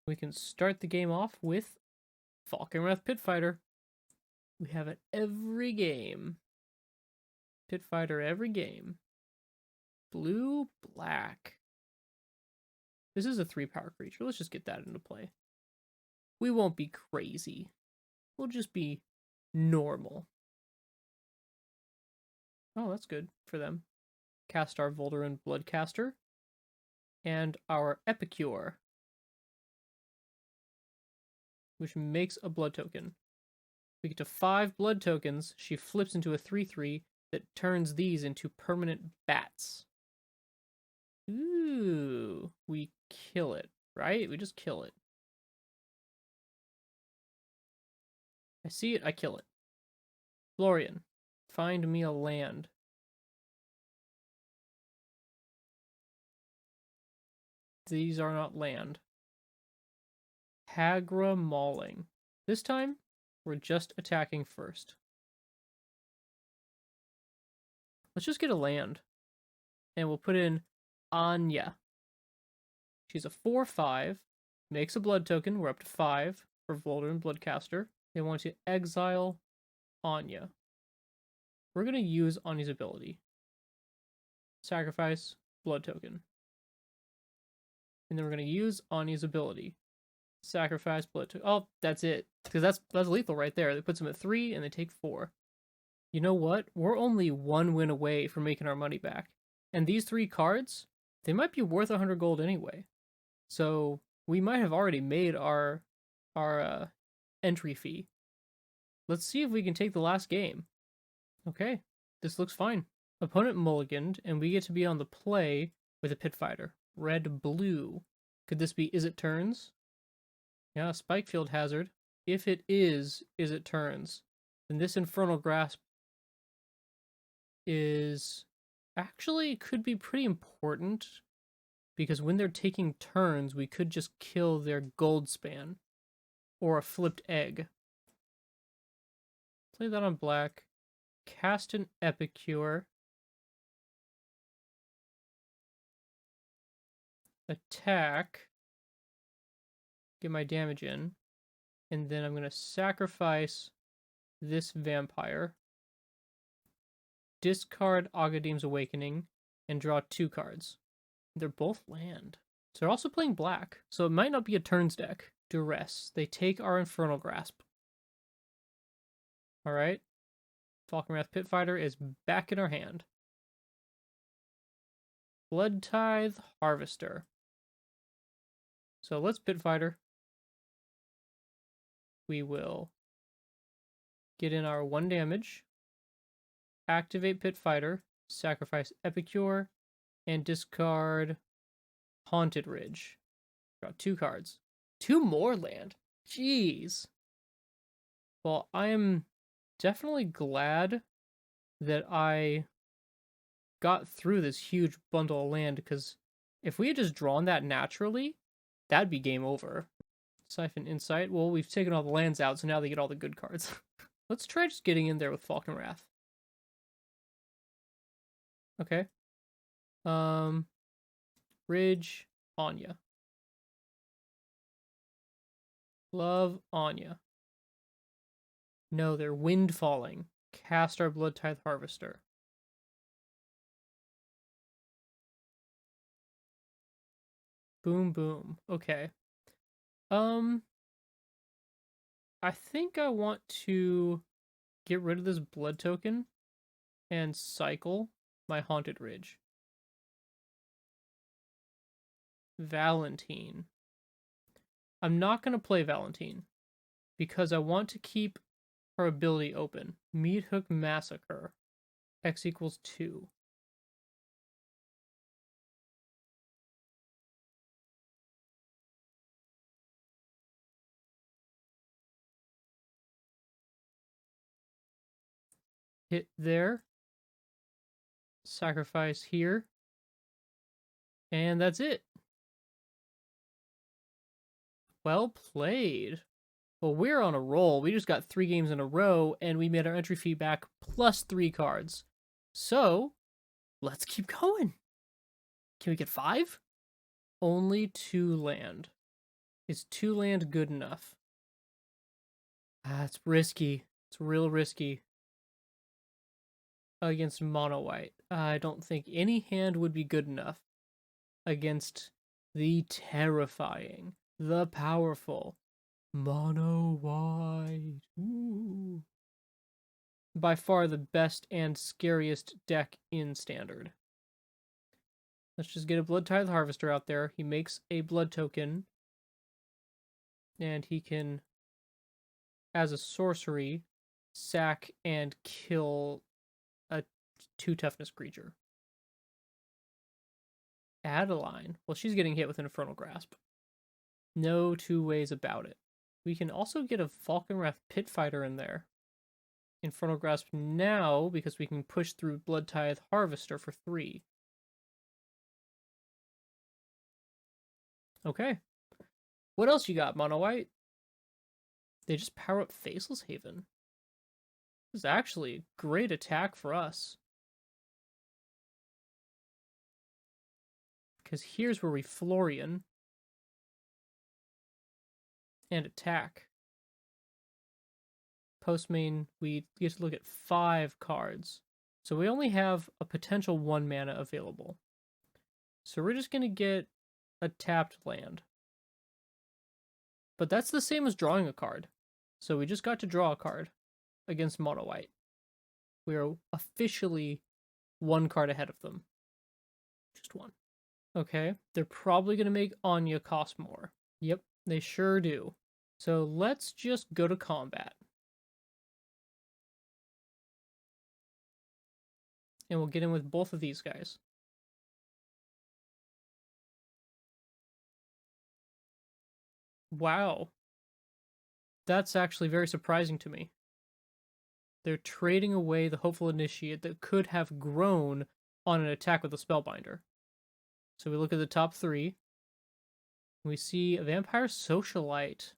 We can start the game off with Falkenrath Pitfighter. We have it every game. Pitfighter every game. Blue, black. This is a 3-power creature. Let's just get that into play. We won't be crazy. We'll just be normal. Oh, that's good for them. Cast our Volderin Bloodcaster. And our Epicure, which makes a blood token. We get to 5 blood tokens. She flips into a 3/3 that turns these into permanent bats. Ooh, we kill it, right? We just kill it. I see it, I kill it. Florian, find me a land. These are not land. Hagra Mauling. This time, we're just attacking first. Let's just get a land. And we'll put in Anya. She's a 4/5. Makes a blood token. We're up to 5 for Volderin Bloodcaster. They want to exile Anya. We're going to use Anya's ability. Sacrifice blood token. And then we're going to use Anya's ability. Sacrifice blood token. Oh, that's it. Because that's lethal right there. It puts them at 3 and they take 4. You know what? We're only 1 win away from making our money back. And these 3 cards, they might be worth 100 gold anyway. So we might have already made our entry fee. Let's see if we can take the last game. Okay, this looks fine. Opponent mulliganed, and we get to be on the play with a Pitfighter. Red-blue. Could this be Is It Turns? Yeah, Spikefield Hazard. If it is It Turns, then this Infernal Grasp is actually could be pretty important, because when they're taking turns, we could just kill their gold span or a flipped egg. Play that on black. Cast an Epicure. Attack. Get my damage in. And then I'm going to sacrifice this vampire. Discard Agadim's Awakening and draw 2 cards. They're both land. So they're also playing black. So it might not be a turns deck. Duress. They take our Infernal Grasp. Alright. Falkenrath Pitfighter is back in our hand. Blood Tithe Harvester. So let's Pitfighter. We will get in our 1 damage. Activate Pitfighter. Sacrifice Epicure. And discard Haunted Ridge. Draw 2 cards. 2 more land. Jeez. Well, I am definitely glad that I got through this huge bundle of land, because if we had just drawn that naturally, that'd be game over. Siphon Insight. Well, we've taken all the lands out, so now they get all the good cards. Let's try just getting in there with Falkenrath. Okay. Ridge, Anya. Love Anya. No, they're wind falling. Cast our Blood Tithe Harvester. Boom, boom. Okay. I think I want to get rid of this blood token and cycle my Haunted Ridge. Valentine. I'm not going to play Valentine because I want to keep her ability open. Meat Hook Massacre. X equals 2. Hit there. Sacrifice here. And that's it. Well played. Well, we're on a roll. We just got 3 games in a row, and we made our entry fee back plus 3 cards. So, let's keep going. Can we get 5? Only 2 land. Is 2 land good enough? It's risky. It's real risky. Against mono white. I don't think any hand would be good enough against the terrifying, the powerful mono white. Ooh. By far the best and scariest deck in Standard. Let's just get a Blood Tithe Harvester out there. He makes a blood token. And he can, as a sorcery, sack and kill a 2 toughness creature. Adeline. Well, she's getting hit with an Infernal Grasp. No two ways about it. We can also get a Falconwrath Pitfighter in there. Infernal Grasp now, because we can push through Blood Tithe Harvester for 3. Okay. What else you got, Mono White? They just power up Faceless Haven. This is actually a great attack for us. Because here's where we Florian and attack. Post main, we get to look at 5 cards. So we only have a potential 1 mana available. So we're just going to get a tapped land. But that's the same as drawing a card. So we just got to draw a card against mono white. We are officially 1 card ahead of them. Just 1. Okay, they're probably going to make Anya cost more. Yep, they sure do. So let's just go to combat. And we'll get in with both of these guys. Wow. That's actually very surprising to me. They're trading away the Hopeful Initiate that could have grown on an attack with a Spellbinder. So we look at the top 3. We see a Vampire Socialite.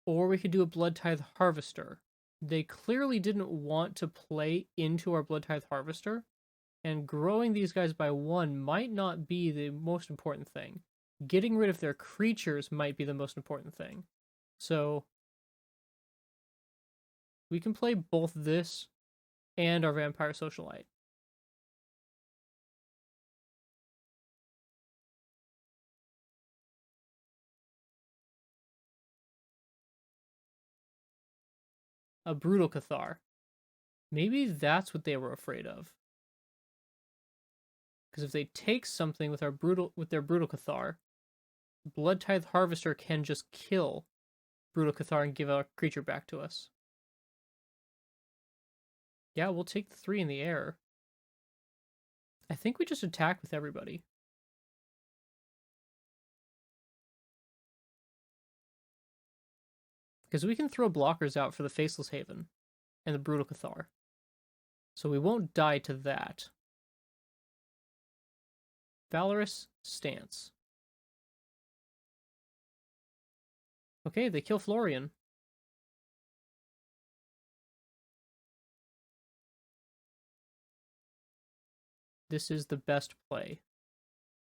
Or we could do a Blood Tithe Harvester. They clearly didn't want to play into our Blood Tithe Harvester. And growing these guys by 1 might not be the most important thing. Getting rid of their creatures might be the most important thing. So we can play both this and our Vampire Socialite. A Brutal Cathar. Maybe that's what they were afraid of. Because if they take something with their Brutal Cathar, Blood Tithe Harvester can just kill Brutal Cathar and give a creature back to us. Yeah, we'll take the 3 in the air. I think we just attack with everybody. Because we can throw blockers out for the Faceless Haven and the Brutal Cathar. So we won't die to that. Valorous Stance. Okay, they kill Florian. This is the best play.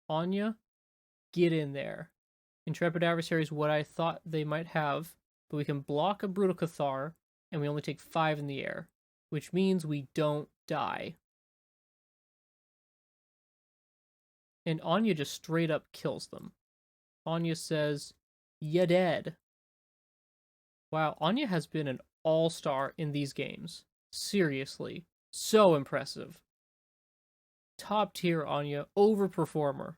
Anya, get in there. Intrepid Adversary is what I thought they might have, but we can block a Brutal Cathar, and we only take 5 in the air, which means we don't die. And Anya just straight up kills them. Anya says, "Ya dead." Wow, Anya has been an all-star in these games. Seriously. So impressive. Top tier Anya, overperformer.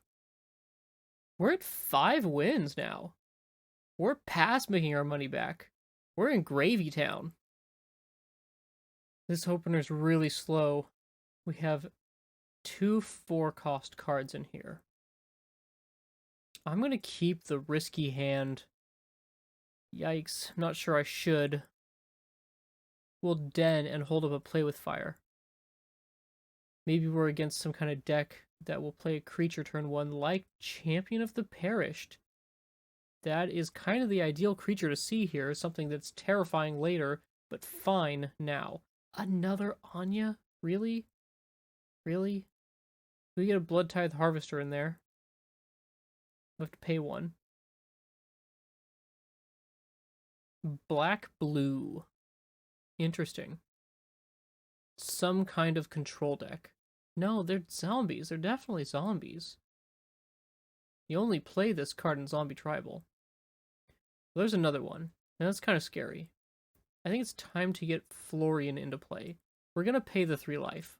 We're at 5 wins now. We're past making our money back. We're in Gravy Town. This opener's really slow. We have 2 4-cost cards in here. I'm going to keep the risky hand. Yikes, I'm not sure I should. We'll den and hold up a Play with Fire. Maybe we're against some kind of deck that will play a creature turn 1 like Champion of the Perished. That is kind of the ideal creature to see here, something that's terrifying later, but fine now. Another Anya? Really? Really? We get a Blood Tithe Harvester in there. We have to pay 1. Black-blue. Interesting. Some kind of control deck. No, they're zombies. They're definitely zombies. You only play this card in Zombie Tribal. There's another one. And that's kind of scary. I think it's time to get Florian into play. We're going to pay the 3 life.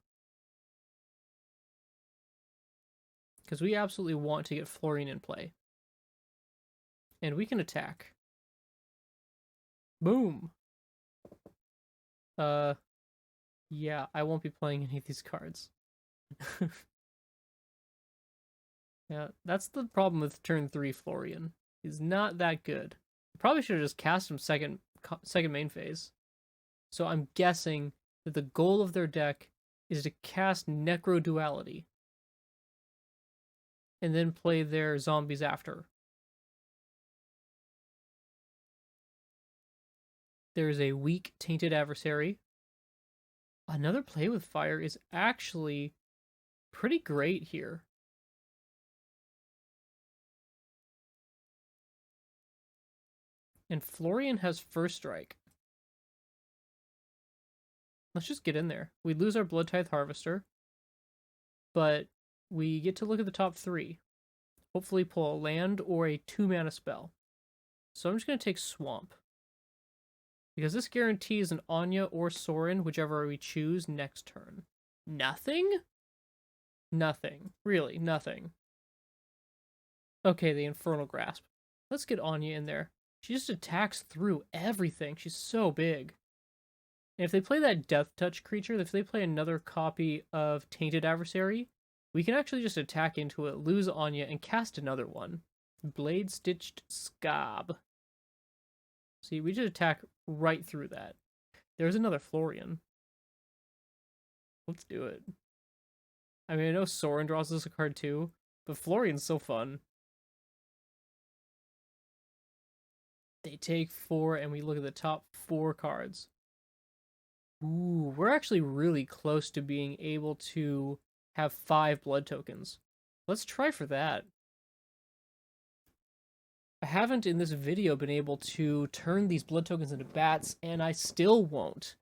Because we absolutely want to get Florian in play. And we can attack. Boom. Yeah, I won't be playing any of these cards. Yeah, that's the problem with turn 3 Florian. He's not that good. Probably should have just cast him second main phase. So I'm guessing that the goal of their deck is to cast Necro Duality. And then play their zombies after. There's a weak Tainted Adversary. Another play with fire is actually pretty great here. And Florian has first strike. Let's just get in there. We lose our Blood Tithe Harvester, but we get to look at the top 3. Hopefully pull a land or a 2-mana spell. So I'm just going to take Swamp. Because this guarantees an Anya or Sorin, whichever we choose, next turn. Nothing? Nothing. Really, nothing. Okay, the Infernal Grasp. Let's get Anya in there. She just attacks through everything. She's so big. And if they play that Death Touch creature, if they play another copy of Tainted Adversary, we can actually just attack into it, lose Anya, and cast another one. Blade Stitched Scab. See, we just attack right through that. There's another Florian. Let's do it. I mean, I know Sorin draws us a card too, but Florian's so fun. They take 4, and we look at the top 4 cards. Ooh, we're actually really close to being able to have 5 blood tokens. Let's try for that. I haven't in this video been able to turn these blood tokens into bats, and I still won't.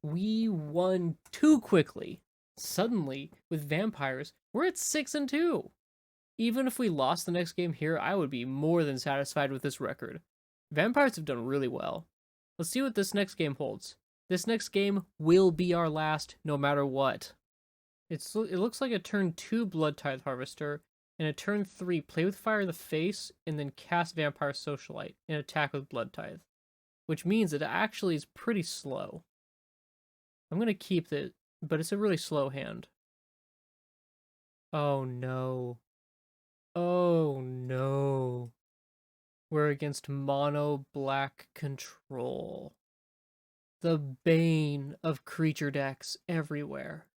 We won too quickly. Suddenly, with vampires, we're at 6-2. Even if we lost the next game here, I would be more than satisfied with this record. Vampires have done really well. Let's see what this next game holds. This next game will be our last, no matter what. It looks like a turn 2 Blood Tithe Harvester, and a turn 3 play with fire in the face, and then cast Vampire Socialite and attack with Blood Tithe. Which means it actually is pretty slow. I'm going to keep it, but it's a really slow hand. Oh no. Oh no. We're against mono black control. The bane of creature decks everywhere.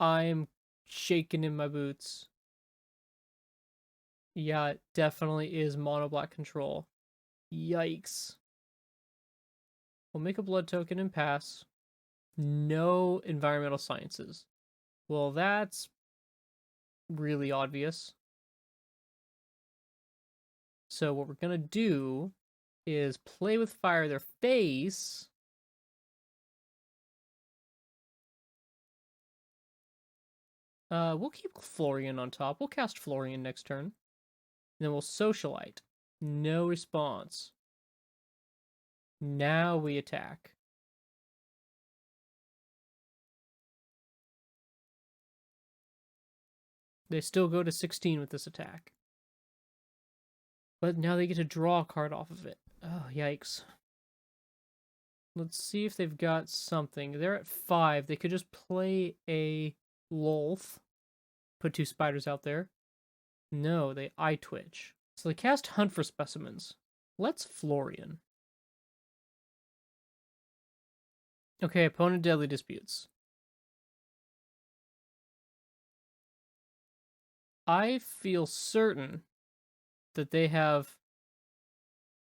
I'm shaking in my boots. Yeah, it definitely is mono black control. Yikes. We'll make a blood token and pass. No environmental sciences. Well, that's really obvious. So what we're gonna do is play with fire their face. We'll keep Florian on top. We'll cast Florian next turn. And then we'll Socialite. No response. Now we attack. They still go to 16 with this attack. But now they get to draw a card off of it. Oh, yikes. Let's see if they've got something. They're at 5. They could just play a Lolth. Put 2 spiders out there. No, they eye twitch. So they cast Hunt for Specimens. Let's Florian. Okay, opponent Deadly Disputes. I feel certain that they have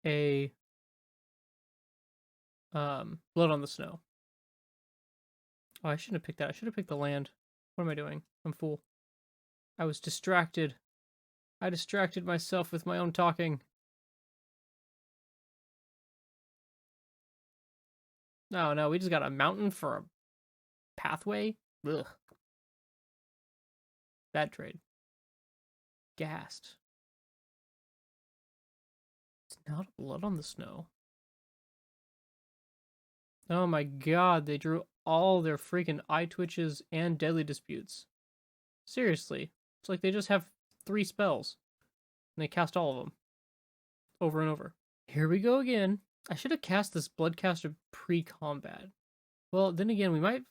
a Blood on the Snow. Oh, I shouldn't have picked that. I should have picked the land. What am I doing? I'm a fool. I was distracted. I distracted myself with my own talking. No, we just got a mountain for a pathway? Ugh. Bad trade. Gassed. It's not blood on the snow. Oh my god, they drew all their freaking eye twitches and deadly disputes. Seriously. It's like they just have 3 spells. And they cast all of them. Over and over. Here we go again. I should have cast this Bloodcaster pre-combat. Well, then again, we might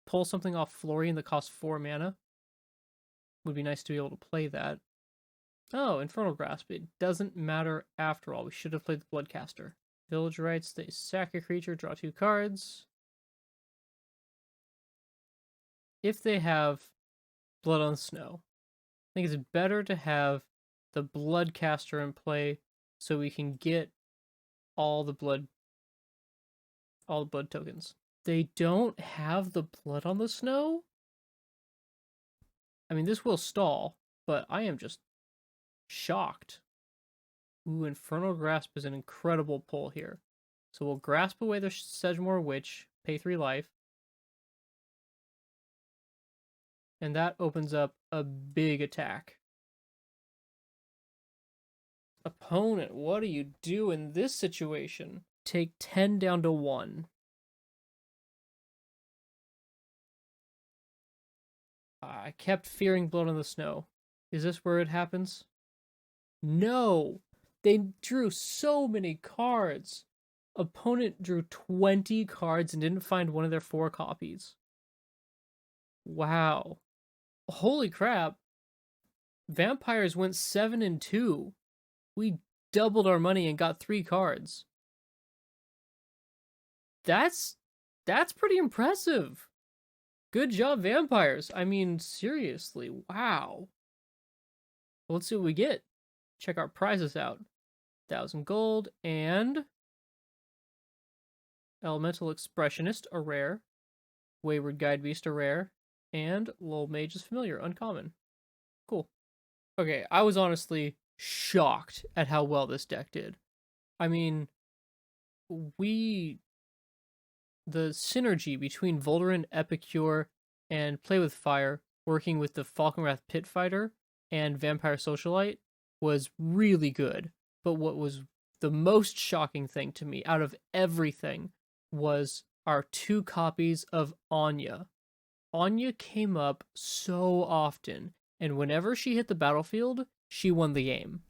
pull something off Florian that costs 4 mana. Would be nice to be able to play that. Oh, Infernal Grasp. It doesn't matter after all. We should have played the Bloodcaster. Village Rites, they sack a creature, draw 2 cards. If they have Blood on Snow, I think it's better to have the Bloodcaster in play so we can get all the blood tokens. They don't have the Blood on the Snow? I mean, this will stall, but I am just shocked. Ooh, Infernal Grasp is an incredible pull here. So we'll grasp away the Sedgemoor Witch, pay 3 life. And that opens up a big attack. Opponent, what do you do in this situation? Take 10 down to 1. I kept fearing Blood on the Snow. Is this where it happens? No! They drew so many cards. Opponent drew 20 cards and didn't find one of their 4 copies. Wow. Holy crap. Vampires went 7-2. We doubled our money and got 3 cards. That's pretty impressive. Good job, Vampires. I mean, seriously, wow. Well, let's see what we get. Check our prizes out. 1,000 gold and Elemental Expressionist, a rare. Wayward Guidebeast, a rare. And Lol Mage's Familiar, uncommon. Cool. Okay, I was honestly shocked at how well this deck did. I mean, the synergy between Volderin, Epicure, and Play with Fire, working with the Falkenrath Pit Fighter and Vampire Socialite, was really good. But what was the most shocking thing to me out of everything was our 2 copies of Anya. Anya came up so often, and whenever she hit the battlefield, she won the game.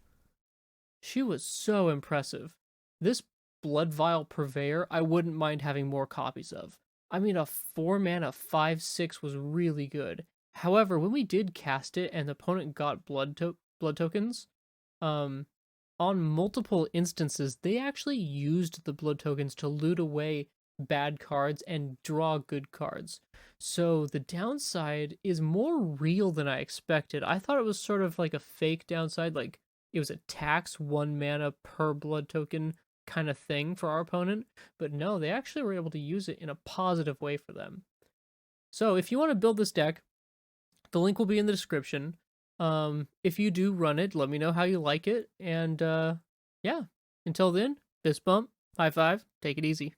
She was so impressive. This Blood Vial Purveyor, I wouldn't mind having more copies of. I mean, a 4-mana 5/6 was really good. However, when we did cast it and the opponent got blood tokens, on multiple instances, they actually used the blood tokens to loot away bad cards and draw good cards. So the downside is more real than I expected. I thought it was sort of like a fake downside, like it was a tax 1 mana per blood token kind of thing for our opponent. But no, they actually were able to use it in a positive way for them. So if you want to build this deck, the link will be in the description. If you do run it, let me know how you like it. And yeah, until then, fist bump, high five, take it easy.